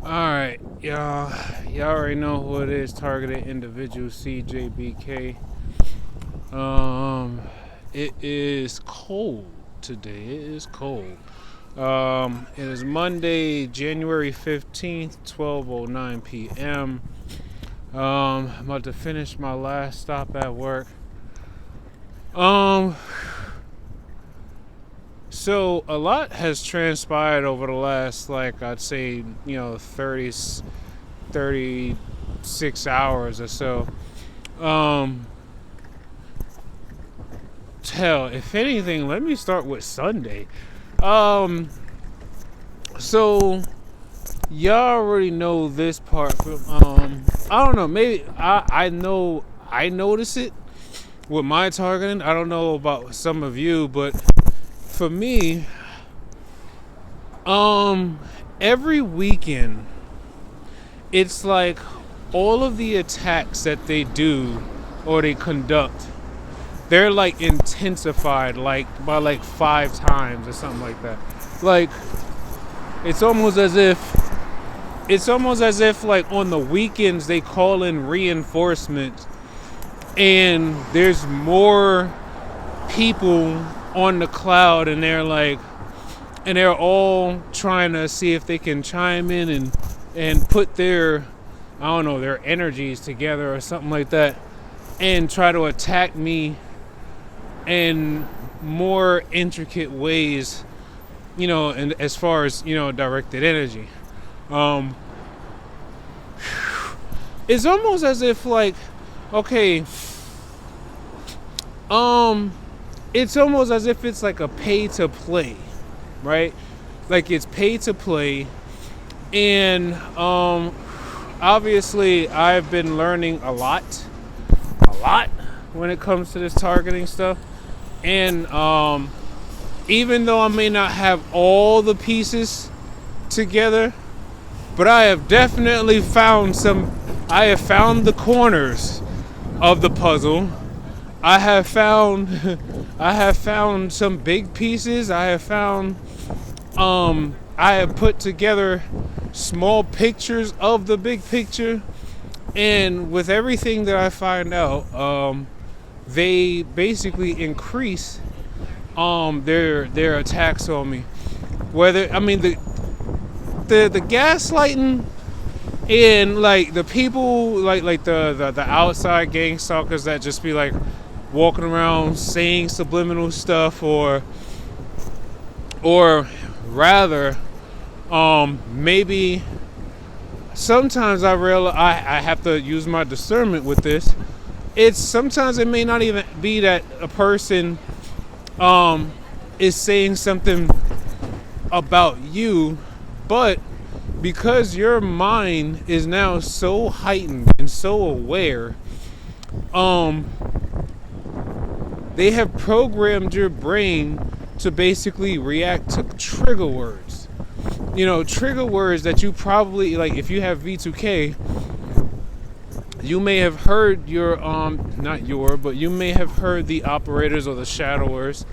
Alright, y'all already know who it is. Targeted individual CJBK. Um, it is cold today. It is cold. It is Monday, January 15th, 12:09 p.m. I'm about to finish my last stop at work. Um, so a lot has transpired over the last, I'd say, 36 hours or so. Um, Hell, if anything, let me start with Sunday. Um, so y'all already know this part. I don't know. Maybe I know I notice it with my targeting. I don't know about some of you, but for me, um, every weekend, it's like all of the attacks that they do or they conduct, they're like intensified like by like 5 times or something like that. Like it's almost as if like on the weekends they call in reinforcements and there's more people on the cloud, and they're all trying to see if they can chime in and put their, I don't know, their energies together or something like that and try to attack me in more intricate ways, and as far as, directed energy. Um, it's almost as if like, okay, it's almost as if it's like a pay to play, right? Like it's pay to play, and obviously I've been learning a lot when it comes to this targeting stuff, and even though I may not have all the pieces together, but I have definitely found I have found the corners of the puzzle. I have found I have found some big pieces. I have put together small pictures of the big picture, and with everything that I find out, they basically increase their attacks on me. Whether, I mean, the gaslighting and like the people like the outside gang stalkers that just be like walking around saying subliminal stuff, or rather, maybe sometimes I realize I have to use my discernment with this. It's sometimes it may not even be that a person is saying something about you, but because your mind is now so heightened and so aware, they have programmed your brain to basically react to trigger words. Trigger words that you probably, like, if you have V2K, you may have heard but you may have heard the operators or the shadowers,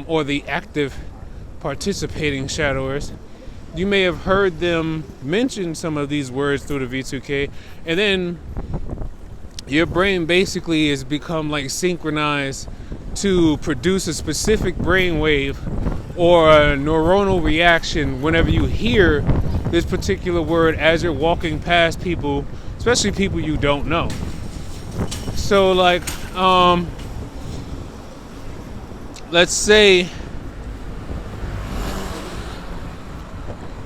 or the active participating shadowers. You may have heard them mention some of these words through the V2K, and then your brain basically has become like synchronized to produce a specific brain wave or a neuronal reaction whenever you hear this particular word as you're walking past people, especially people you don't know. So like, let's say,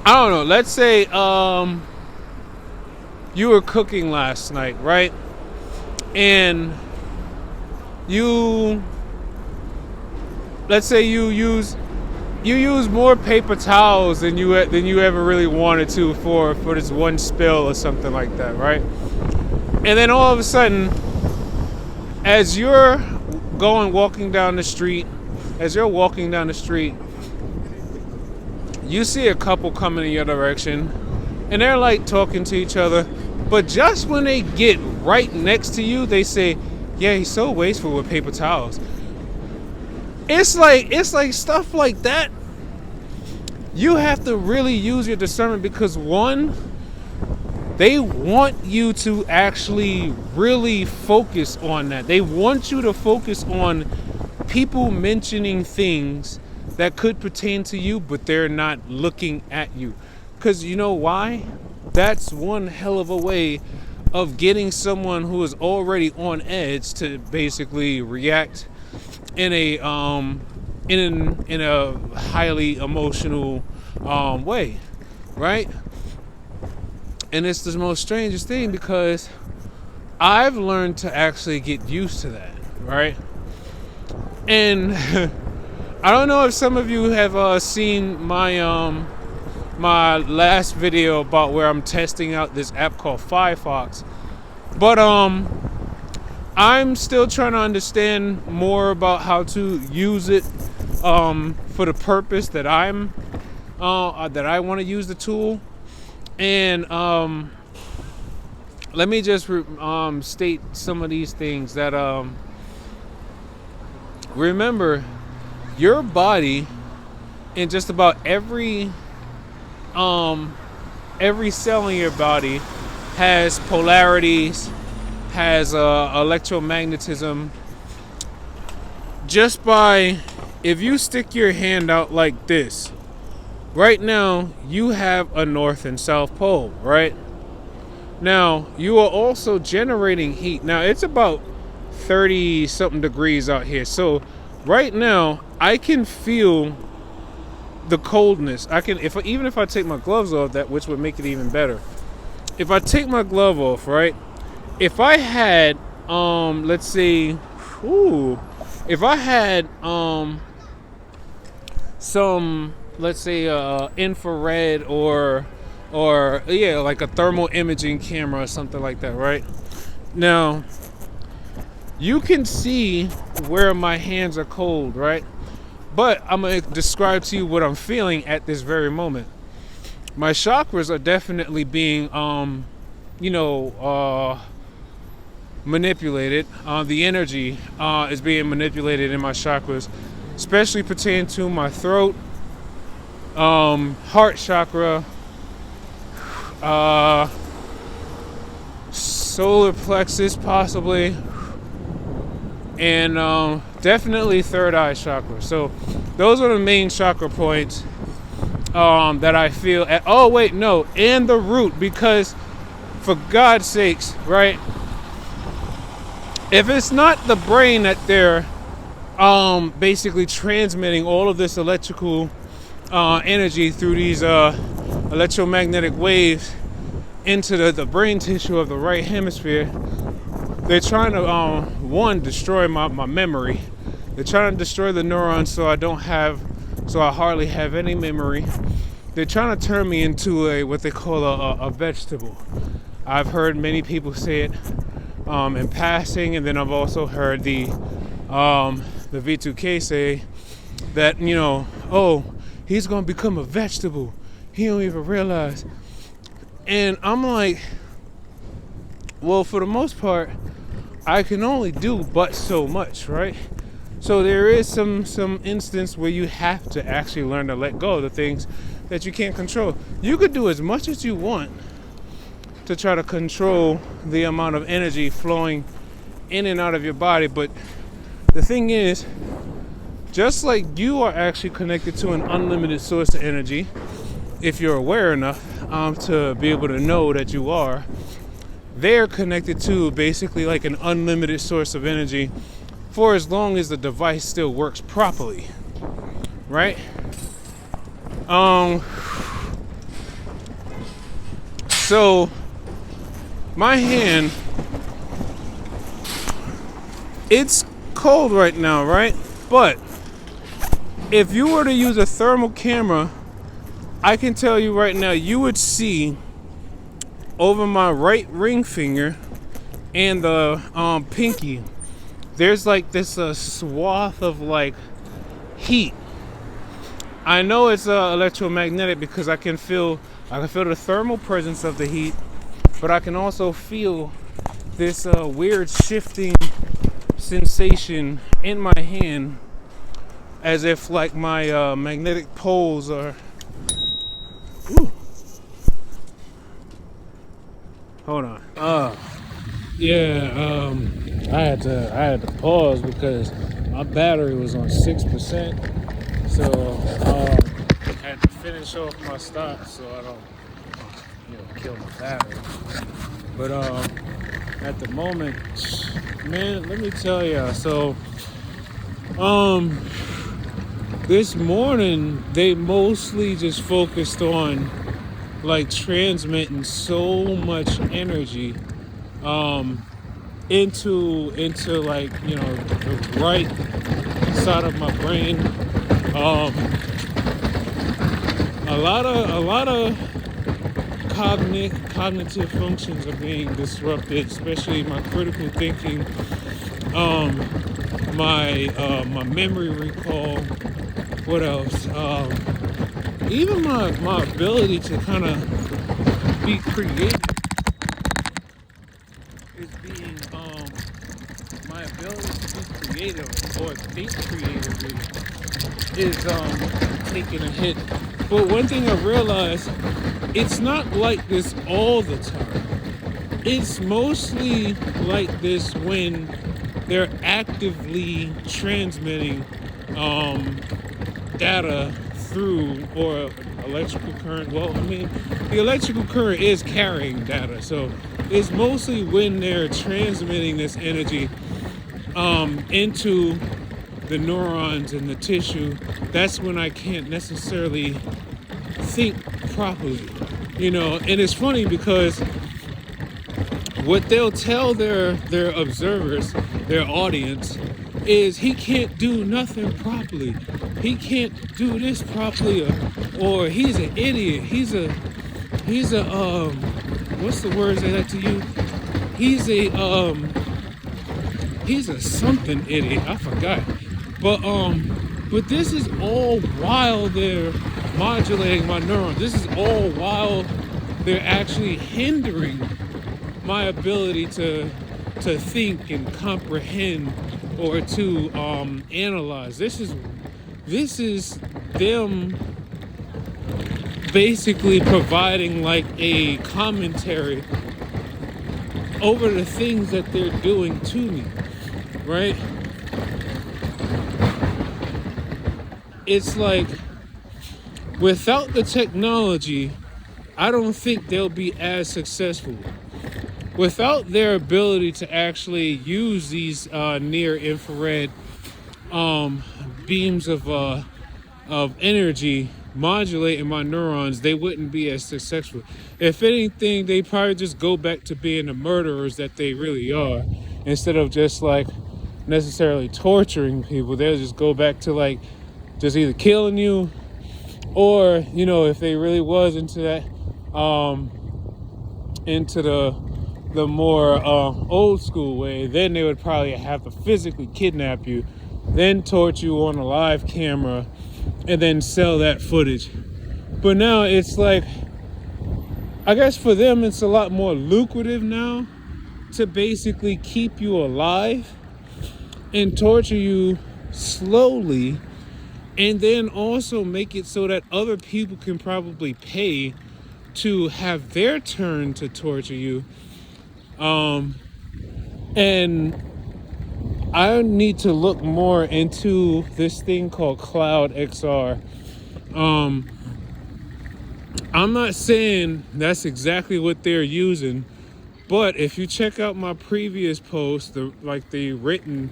I don't know, let's say you were cooking last night, right? And let's say you use more paper towels than you ever really wanted to for this one spill or something like that, right? And then all of a sudden, as you're walking down the street, you see a couple coming in your direction, and they're like talking to each other. But just when they get right next to you, they say, "Yeah, he's so wasteful with paper towels." It's like stuff like that. You have to really use your discernment, because one, They want you to actually really focus on that. They want you to focus on people mentioning things that could pertain to you, but they're not looking at you. Because you know why? That's one hell of a way of getting someone who is already on edge to basically react in a in a highly emotional way, right? And it's the most strangest thing because I've learned to actually get used to that, right? And I don't know if some of you have seen my last video about where I'm testing out this app called Firefox, but I'm still trying to understand more about how to use it for the purpose that I want to use the tool. And let me just state some of these things that remember, your body in just about every cell in your body has polarities, has electromagnetism. Just by, if you stick your hand out like this, right now you have a north and south pole, right? Now you are also generating heat. Now it's about 30 something degrees out here, so right now I can feel the coldness. I can, even if I take my gloves off, that which would make it even better. If I take my glove off, right? If I had let's say, if I had some, let's say infrared or yeah, like a thermal imaging camera or something like that, right? Now you can see where my hands are cold, right? But I'm going to describe to you what I'm feeling at this very moment. My chakras are definitely being, manipulated. The energy is being manipulated in my chakras, especially pertaining to my throat, heart chakra, solar plexus possibly, and definitely third eye chakra. So those are the main chakra points that I feel at. Oh wait, no, and the root, because for God's sakes, right? If it's not the brain that they're basically transmitting all of this electrical energy through these electromagnetic waves into the brain tissue of the right hemisphere, they're trying to destroy my memory. They're trying to destroy the neurons so I hardly have any memory. They're trying to turn me into what they call a vegetable. I've heard many people say it in passing, and then I've also heard the V2K say that, oh, he's gonna become a vegetable. He don't even realize. And I'm like, well, for the most part, I can only do but so much, right? So there is some instance where you have to actually learn to let go of the things that you can't control. You could do as much as you want to try to control the amount of energy flowing in and out of your body, but the thing is, just like you are actually connected to an unlimited source of energy, if you're aware enough to be able to know that you are, they're connected to basically like an unlimited source of energy for as long as the device still works properly, right? So my hand, it's cold right now, right? But if you were to use a thermal camera, I can tell you right now, you would see over my right ring finger and the pinky, there's like this swath of like heat. I know it's electromagnetic because I can feel the thermal presence of the heat, but I can also feel this weird shifting sensation in my hand, as if like my magnetic poles are. Ooh. Hold on. Yeah. I had to pause because my battery was on 6%. So I had to finish off my stop so I don't, kill my battery. But at the moment, man, let me tell y'all. So this morning they mostly just focused on like transmitting so much energy into like the right side of my brain. A lot of cognitive functions are being disrupted, especially my critical thinking, my memory recall. What else? Even my ability to kind of be creative is being my ability to be creative or think creatively is taking a hit. But one thing I realized, it's not like this all the time. It's mostly like this when they're actively transmitting data through or electrical current. Well, I mean, the electrical current is carrying data, so it's mostly when they're transmitting this energy into the neurons and the tissue. That's when I can't necessarily think properly, And it's funny because what they'll tell their observers, their audience, is he can't do nothing properly. He can't do this properly, or he's an idiot. He's a what's the words they like to use? He's a something idiot. I forgot. But this is all while they're modulating my neurons. This is all while they're actually hindering my ability to think and comprehend or to analyze. This is them basically providing like a commentary over the things that they're doing to me, right? It's like without the technology, I don't think they'll be as successful. Without their ability to actually use these near infrared beams of energy modulating my neurons, they wouldn't be as successful. If anything, they probably just go back to being the murderers that they really are, instead of just like necessarily torturing people. They'll just go back to like just either killing you, or if they really was into that, into the more old school way, then they would probably have to physically kidnap you, then torture you on a live camera, and then sell that footage. But now it's like, I guess for them it's a lot more lucrative now to basically keep you alive and torture you slowly, and then also make it so that other people can probably pay to have their turn to torture you. And I need to look more into this thing called Cloud XR. I'm not saying that's exactly what they're using, but if you check out my previous post, the written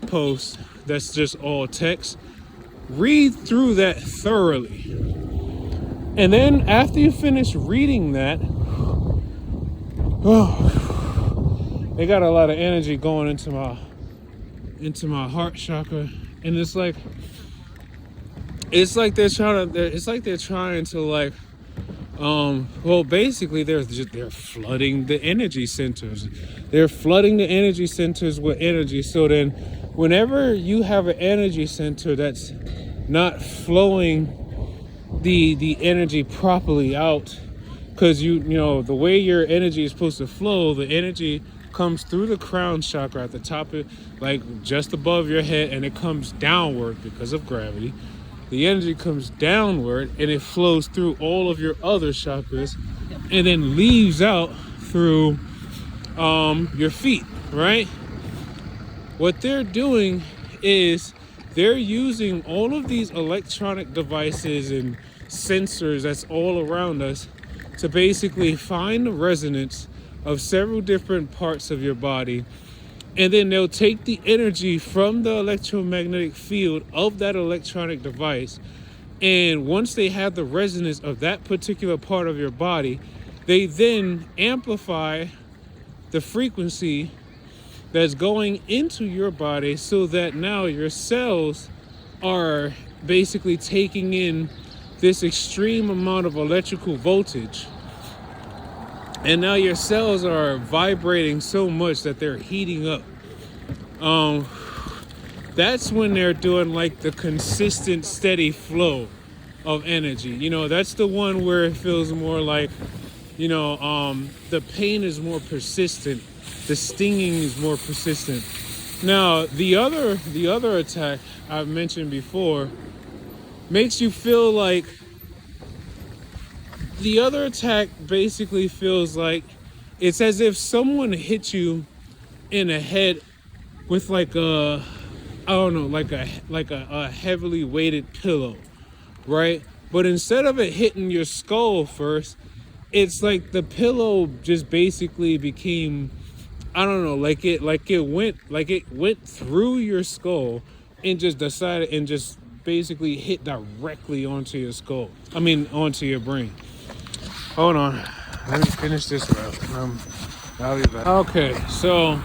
post that's just all text, read through that thoroughly. And then after you finish reading that, they got a lot of energy going into my heart chakra, and it's like they're trying to like basically they're flooding the energy centers. They're flooding the energy centers with energy, so then whenever you have an energy center that's not flowing the energy properly out, because the way your energy is supposed to flow, the energy comes through the crown chakra at the top of, like just above your head, and it comes downward because of gravity. The energy comes downward and it flows through all of your other chakras and then leaves out through your feet, right? What they're doing is they're using all of these electronic devices and sensors that's all around us to basically find the resonance of several different parts of your body. And then they'll take the energy from the electromagnetic field of that electronic device. And once they have the resonance of that particular part of your body, they then amplify the frequency that's going into your body so that now your cells are basically taking in this extreme amount of electrical voltage. And now your cells are vibrating so much that they're heating up. That's when they're doing like the consistent, steady flow of energy. You know, that's the one where it feels more like, the pain is more persistent, the stinging is more persistent. Now, the other attack I've mentioned before makes you feel like the other attack basically feels like it's as if someone hit you in the head with like a, I don't know, like a heavily weighted pillow, right? But instead of it hitting your skull first, it's like the pillow just basically became, I don't know, like it went through your skull and just basically hit directly onto your skull. I mean, onto your brain. Hold on, let me finish this route. I'll be back. Okay, so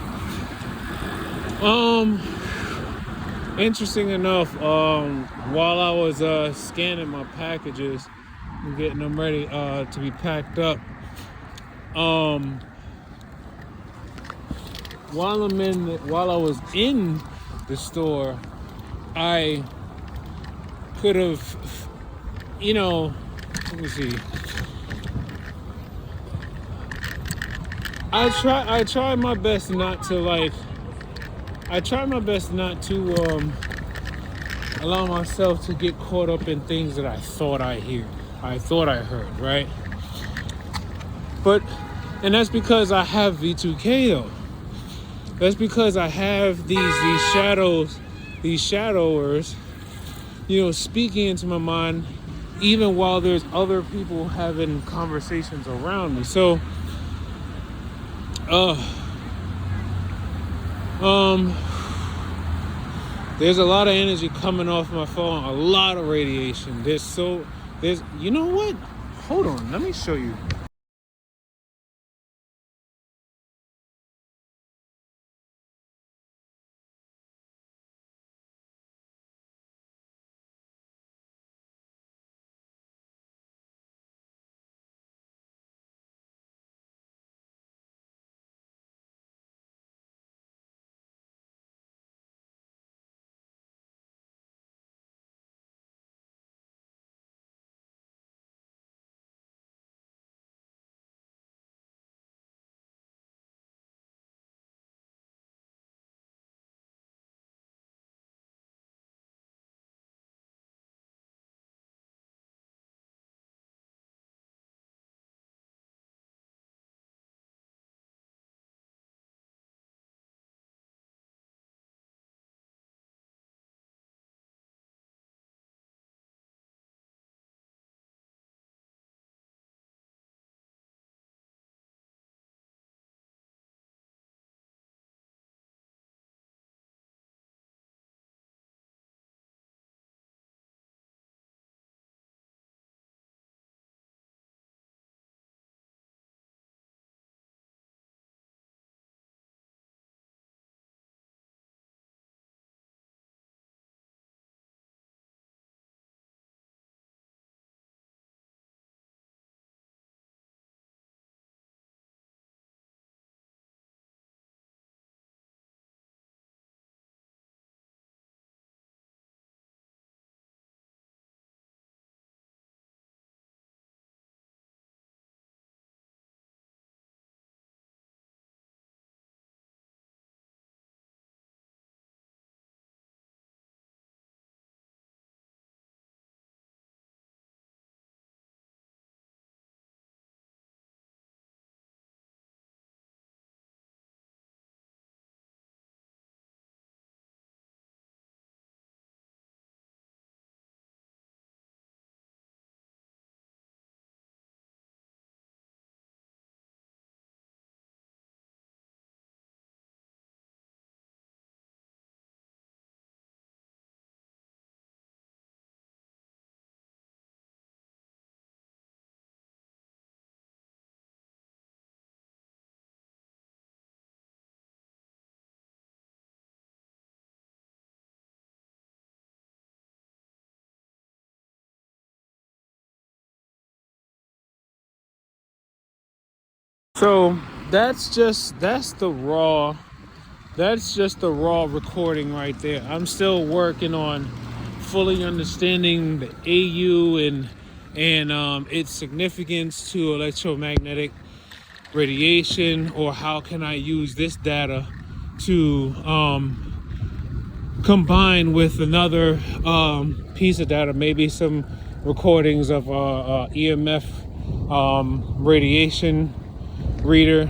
interesting enough, while I was scanning my packages and getting them ready to be packed up, while I was in the store, I could have, let me see. I try my best not to allow myself to get caught up in things that I thought I heard, right? But, and that's because I have V2K though. That's because I have these shadowers, speaking into my mind, even while there's other people having conversations around me. So, there's a lot of energy coming off my phone, a lot of radiation. You know what? Hold on, let me show you. So that's just the raw recording right there. I'm still working on fully understanding the AU and its significance to electromagnetic radiation, or how can I use this data to combine with another piece of data, maybe some recordings of EMF radiation reader.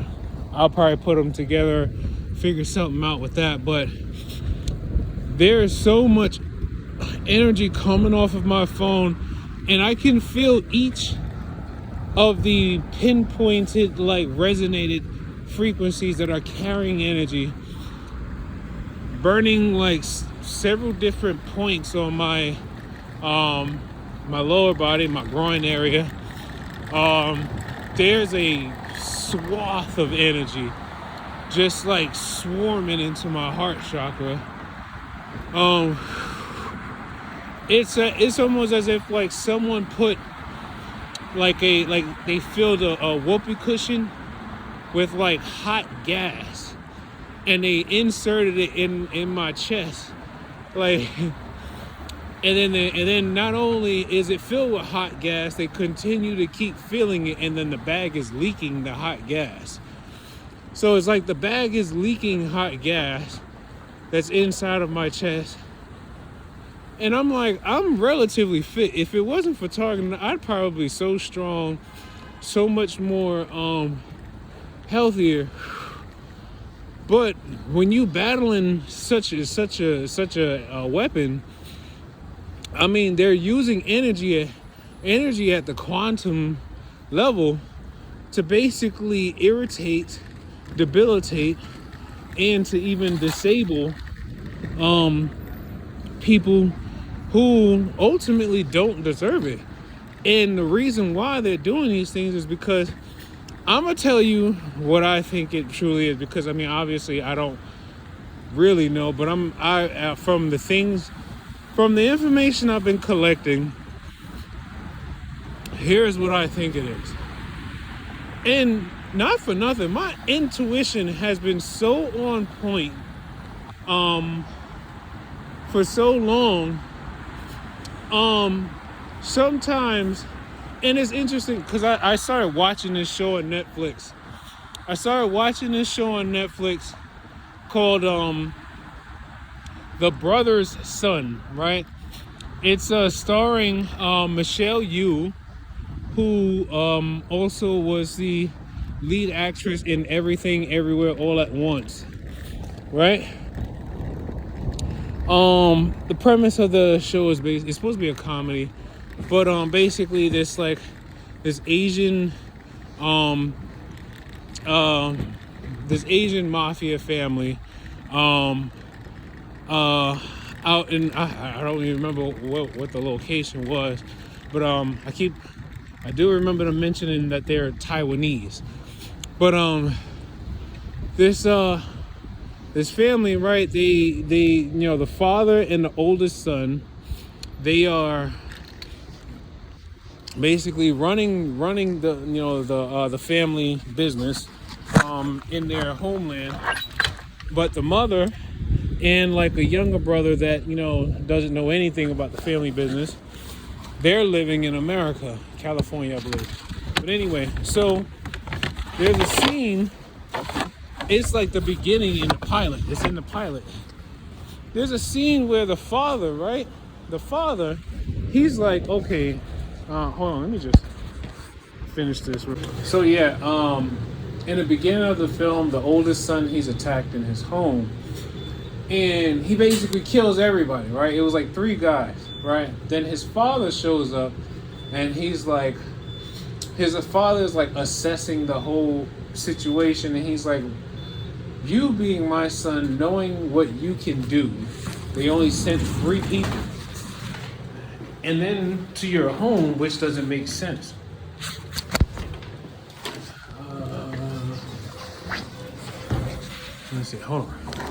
I'll probably put them together, figure something out with that. But there is so much energy coming off of my phone, and I can feel each of the pinpointed, like, resonated frequencies that are carrying energy, burning like several different points on my my lower body, my groin area. There's a swath of energy just like swarming into my heart chakra. It's almost as if like someone put like they filled a whoopee cushion with like hot gas, and they inserted it in my chest, like, and then not only is it filled with hot gas, they continue to keep filling it, and then the bag is leaking the hot gas. So it's like the bag is leaking hot gas that's inside of my chest. And I'm like, I'm relatively fit. If it wasn't for talking, I'd probably be so strong, so much more healthier. But when you battling such a weapon, I mean, they're using energy at the quantum level to basically irritate, debilitate, and to even disable people who ultimately don't deserve it. And the reason why they're doing these things is because I'm gonna tell you what I think it truly is, because I mean, obviously I don't really know, but from the information I've been collecting, here's what I think it is. And not for nothing, my intuition has been so on point for so long. Sometimes, and it's interesting because I started watching this show on Netflix. Called The Brother's Son, right? It's starring Michelle Yeoh, who also was the lead actress in Everything Everywhere All at Once, right? The premise of the show is it's supposed to be a comedy, but basically this Asian mafia family out in, I don't even remember what the location was, but I do remember them mentioning that they're Taiwanese. But this family, right, they the father and the oldest son, they are basically running the family business in their homeland. But the mother and like a younger brother that doesn't know anything about the family business, they're living in America, California, I believe. But anyway, so there's a scene. It's like the beginning in the pilot. It's in the pilot. There's a scene where the father, right? The father, he's like, okay, hold on, let me just finish this. So yeah, in the beginning of the film, the oldest son, he's attacked in his home. And he basically kills everybody, right? It was like 3 guys, right? Then his father shows up, and he's like, his father is like assessing the whole situation, and he's like, you being my son, knowing what you can do, they only sent 3 people. And then to your home, which doesn't make sense. Let's see, hold on.